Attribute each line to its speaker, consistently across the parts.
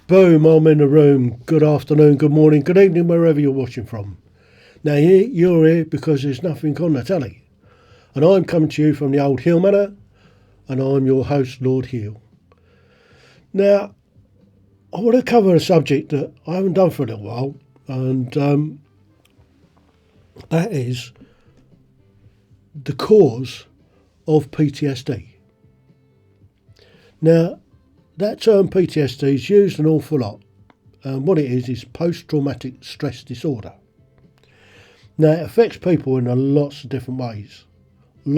Speaker 1: Boom, I'm in the room. Good afternoon, good morning, good evening, wherever you're watching from. Now, you're here because there's nothing on the telly. And I'm coming to you from the old Heale Manor, and I'm your host, Lord Heale. Now, I want to cover a subject that I haven't done for a little while, and that is the cause of PTSD. Now, that term PTSD is used an awful lot. What it is post-traumatic stress disorder. Now, it affects people in lots of different ways. I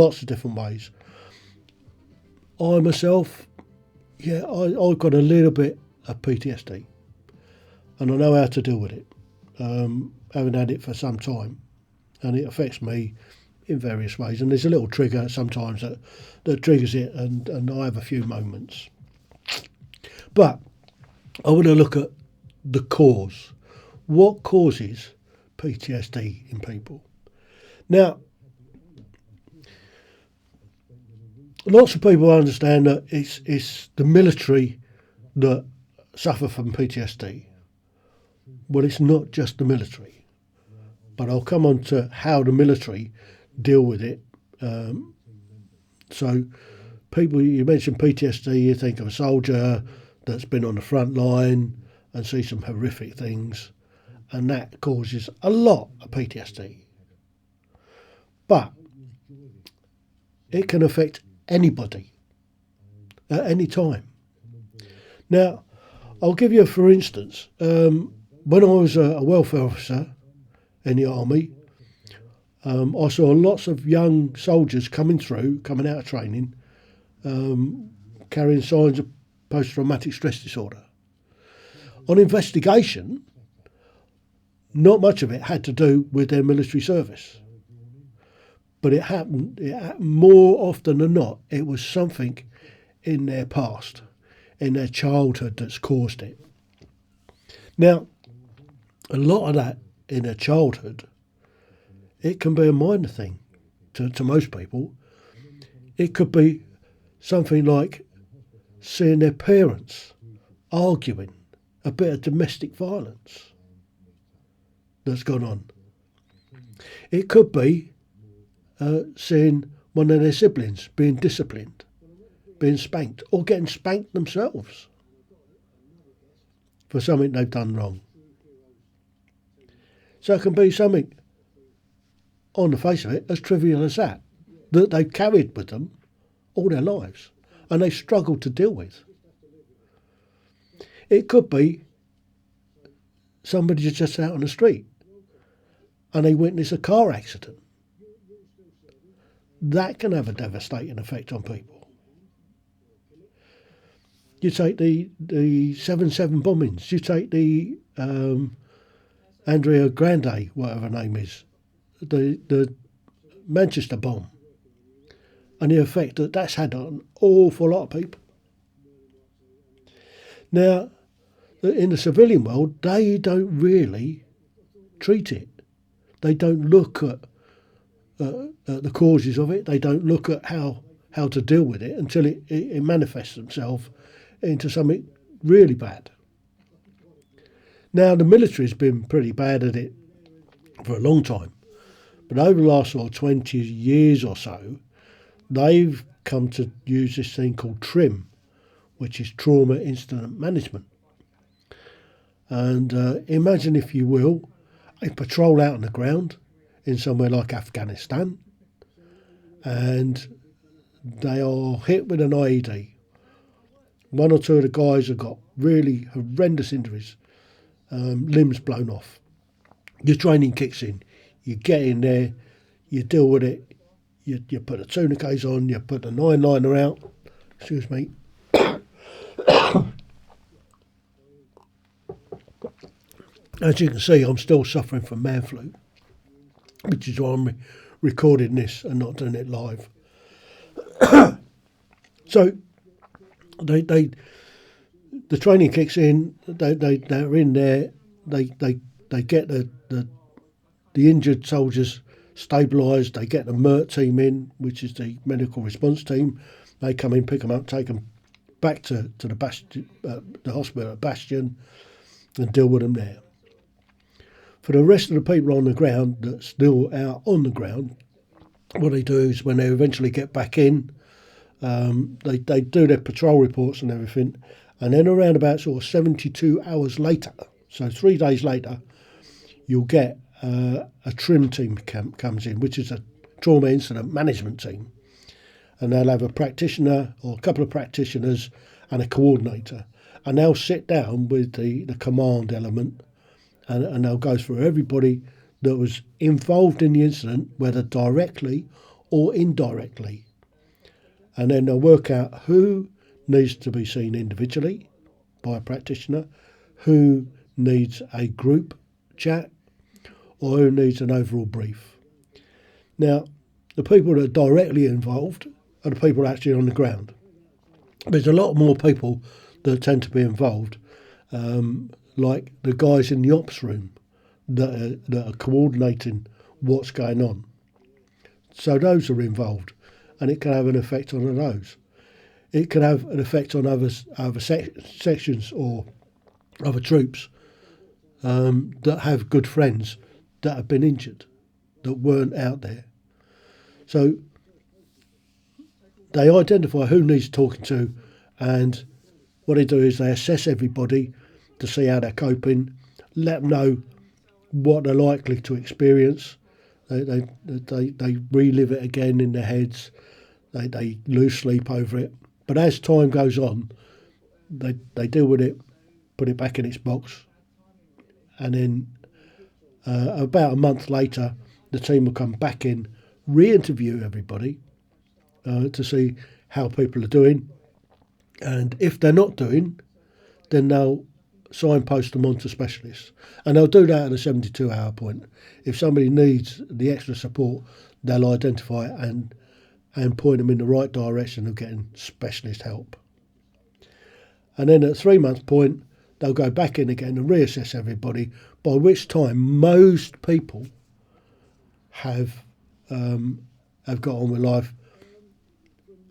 Speaker 1: myself, I've got a little bit of PTSD, and I know how to deal with it, having had it for some time, and it affects me in various ways. And there's a little trigger sometimes that triggers it, and I have a few moments. But I want to look at the cause. What causes PTSD in people? Now, lots of people understand that it's the military that suffer from PTSD. Well, it's not just the military, but I'll come on to how the military deal with it. So people, you mention PTSD, you think of a soldier that's been on the front line and see some horrific things, and that causes a lot of PTSD. But it can affect anybody at any time. Now, I'll give you for instance, when I was a welfare officer in the army, I saw lots of young soldiers coming out of training, carrying signs of post-traumatic stress disorder. On investigation, not much of it had to do with their military service. But it happened more often than not. It was something in their past, in their childhood, that's caused it. Now, a lot of that in their childhood, it can be a minor thing to most people. It could be something like seeing their parents arguing, a bit of domestic violence that's gone on. It could be seeing one of their siblings being disciplined, being spanked, or getting spanked themselves for something they've done wrong. So it can be something, on the face of it, as trivial as that they've carried with them all their lives and they've struggled to deal with. It could be somebody's just out on the street and they witness a car accident. That can have a devastating effect on people. You take the 7/7 bombings. You take the Andrea Grande, whatever her name is, the Manchester bomb, and the effect that's had on an awful lot of people. Now, in the civilian world, they don't really treat it. They don't look at the causes of it. They don't look at how to deal with it until it manifests itself into something really bad. Now, the military's been pretty bad at it for a long time, but over the last 20 years or so, they've come to use this thing called TRIM, which is Trauma Incident Management. And imagine, if you will, a patrol out on the ground in somewhere like Afghanistan, and they are hit with an IED. One or two of the guys have got really horrendous injuries, limbs blown off. Your training kicks in. You get in there, you deal with it, you put a tourniquets on, you put the 9-liner out. Excuse me. As you can see, I'm still suffering from man flu, which is why I'm recording this and not doing it live. So the training kicks in. They're in there. They get the injured soldiers stabilised. They get the MERT team in, which is the medical response team. They come in, pick them up, take them back to the hospital at Bastion and deal with them there. For the rest of the people on the ground that's still out on the ground, what they do is when they eventually get back in, they do their patrol reports and everything, and then around about sort of 72 hours later, so 3 days later, you'll get a TRIM team comes in, which is a trauma incident management team, and they'll have a practitioner or a couple of practitioners and a coordinator, and they'll sit down with the command element, and they'll go through everybody that was involved in the incident, whether directly or indirectly, and then they'll work out who needs to be seen individually by a practitioner, who needs a group chat, or who needs an overall brief. Now, the people that are directly involved are the people actually on the ground. There's a lot more people that tend to be involved, like the guys in the ops room that are coordinating what's going on. So those are involved, and it can have an effect on those. It can have an effect on other sections or other troops that have good friends that have been injured, that weren't out there. So they identify who needs talking to, and what they do is they assess everybody to see how they're coping, let them know what they're likely to experience. They relive it again in their heads. They lose sleep over it. But as time goes on, they deal with it, put it back in its box, and then about a month later, the team will come back in, re-interview everybody to see how people are doing, and if they're not doing, then they'll signpost them on to specialists, and they'll do that at a 72-hour point. If somebody needs the extra support, they'll identify it and point them in the right direction of getting specialist help. And then at 3 month point, they'll go back in again and reassess everybody, by which time most people have got on with life,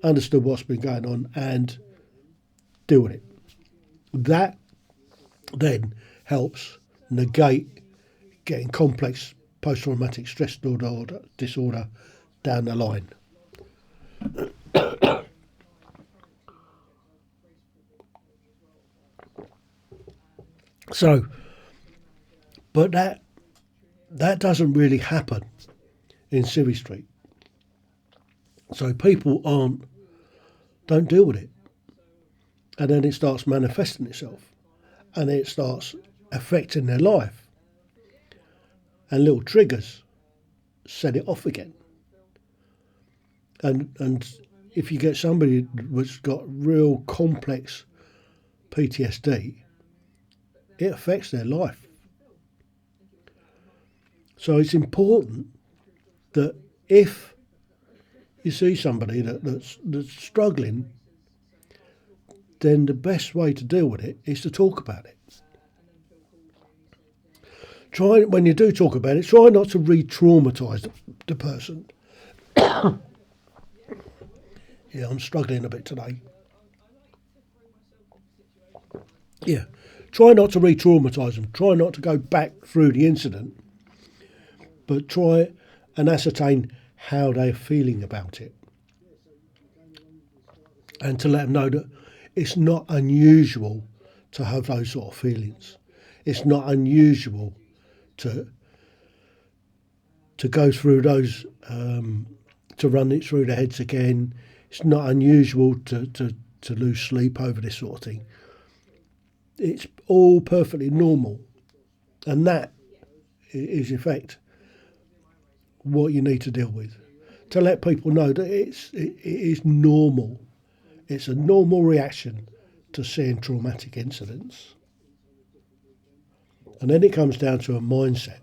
Speaker 1: understood what's been going on, and deal with it. That then helps negate getting complex post-traumatic stress disorder down the line. So, but that doesn't really happen in Civvy Street. So people don't deal with it, and then it starts manifesting itself, and it starts affecting their life, and little triggers set it off again. And if you get somebody that's got real complex PTSD, it affects their life. So it's important that if you see somebody that's struggling, then the best way to deal with it is to talk about it. Try, when you do talk about it, try not to re-traumatise the person. Yeah, I'm struggling a bit today. Yeah, try not to re-traumatise them. Try not to go back through the incident, but try and ascertain how they're feeling about it, and to let them know that it's not unusual to have those sort of feelings. It's not unusual to go through those, to run it through their heads again. It's not unusual to lose sleep over this sort of thing. It's all perfectly normal, and that is in fact what you need to deal with, to let people know that it is normal. It's a normal reaction to seeing traumatic incidents. And then it comes down to a mindset.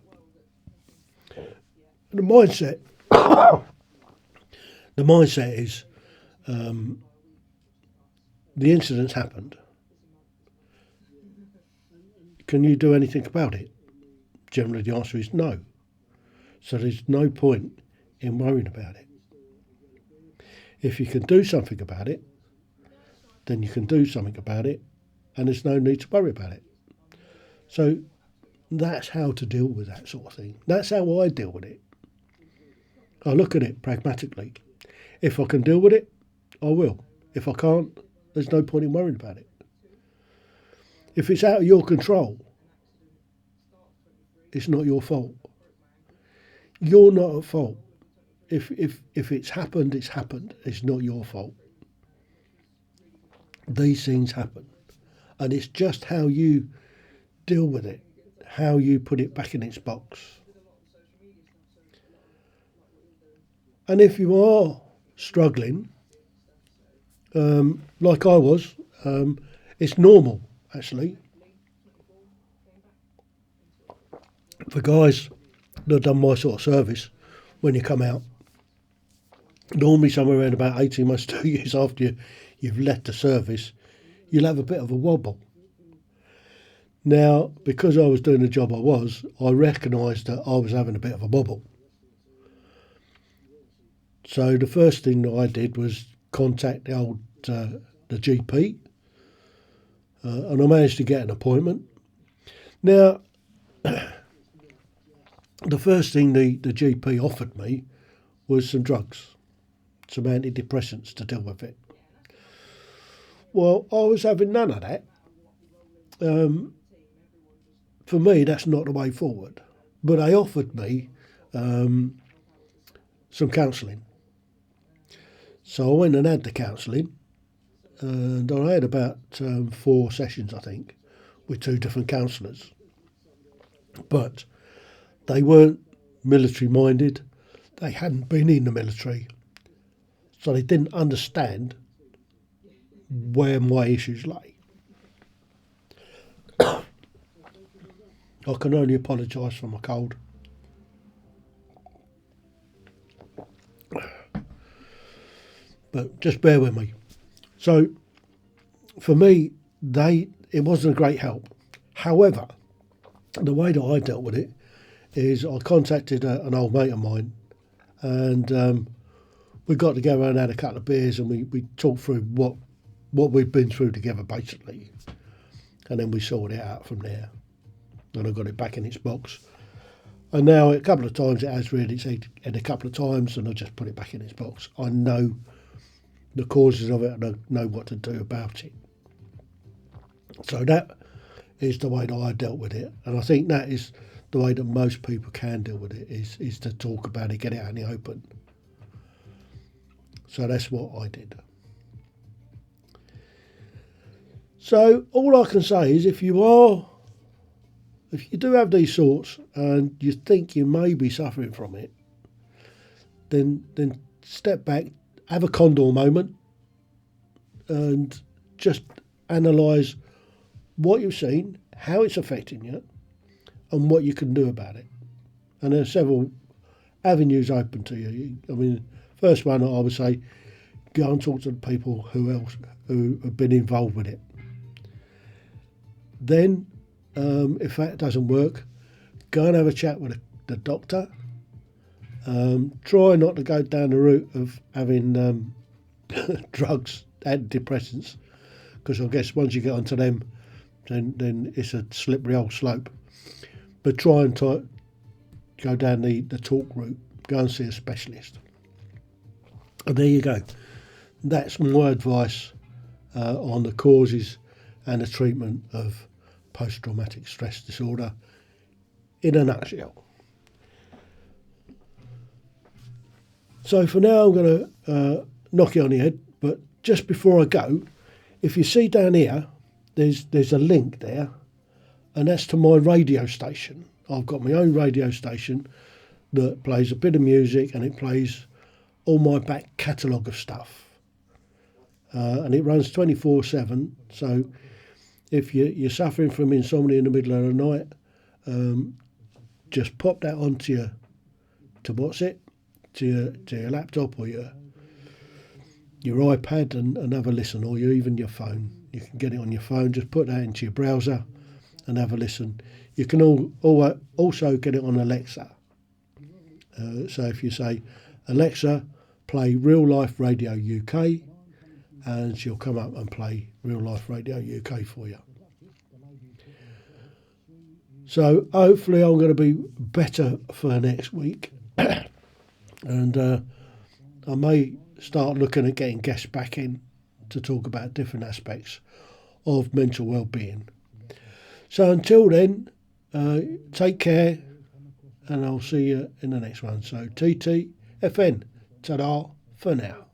Speaker 1: The mindset is the incident's happened. Can you do anything about it? Generally the answer is no. So there's no point in worrying about it. If you can do something about it, then you can do something about it, and there's no need to worry about it. So that's how to deal with that sort of thing. That's how I deal with it. I look at it pragmatically. If I can deal with it, I will. If I can't, there's no point in worrying about it. If it's out of your control, it's not your fault. You're not at fault. If it's happened, it's happened. It's not your fault. These things happen. And it's just how you deal with it, how you put it back in its box. And if you are struggling, like I was, it's normal, actually. For guys that have done my sort of service, when you come out, normally somewhere around about 18 months, 2 years after you've left the service, you'll have a bit of a wobble. Now, because I was doing the job I recognised that I was having a bit of a wobble. So the first thing that I did was contact the GP, and I managed to get an appointment. Now, the first thing the GP offered me was some drugs, some antidepressants to deal with it. Well, I was having none of that. For me, that's not the way forward. But they offered me some counselling. So I went and had the counselling, and I had about 4 sessions, I think, with 2 different counsellors. But they weren't military minded. They hadn't been in the military. So they didn't understand where my issues lay. I can only apologise for my cold. But just bear with me. So, for me, it wasn't a great help. However, the way that I dealt with it is I contacted an old mate of mine, and we got together and had a couple of beers, and we talked through what we'd been through together, basically. And then we sorted it out from there. And I got it back in its box. And now a couple of times it has reared its head, and a couple of times, and I just put it back in its box. I know the causes of it, and I know what to do about it. So that is the way that I dealt with it. And I think that is the way that most people can deal with it, is to talk about it, get it out in the open. So that's what I did. So all I can say is if you do have these thoughts and you think you may be suffering from it, then step back, have a condor moment, and just analyse what you've seen, how it's affecting you, and what you can do about it. And there's several avenues open to you. I mean, first one I would say, go and talk to the people who have been involved with it. Then, if that doesn't work, go and have a chat with the doctor. Try not to go down the route of having drugs, antidepressants, because I guess once you get onto them, then it's a slippery old slope. But try and go down the talk route. Go and see a specialist. And there you go. That's my advice on the causes and the treatment of post-traumatic stress disorder in a nutshell. So for now I'm going to knock it on the head, but just before I go, if you see down here, there's a link there, and that's to my radio station. I've got my own radio station that plays a bit of music, and it plays all my back catalogue of stuff. And it runs 24/7, so if you're suffering from insomnia in the middle of the night, just pop that onto your laptop or your iPad and have a listen, or even your phone. You can get it on your phone, just put that into your browser and have a listen. You can also get it on Alexa. So if you say, Alexa, play Real Life Radio UK, and she'll come up and play Real Life Radio UK for you. So hopefully I'm going to be better for next week. And I may start looking at getting guests back in to talk about different aspects of mental well-being. So until then, take care, and I'll see you in the next one. So TTFN, ta-da for now.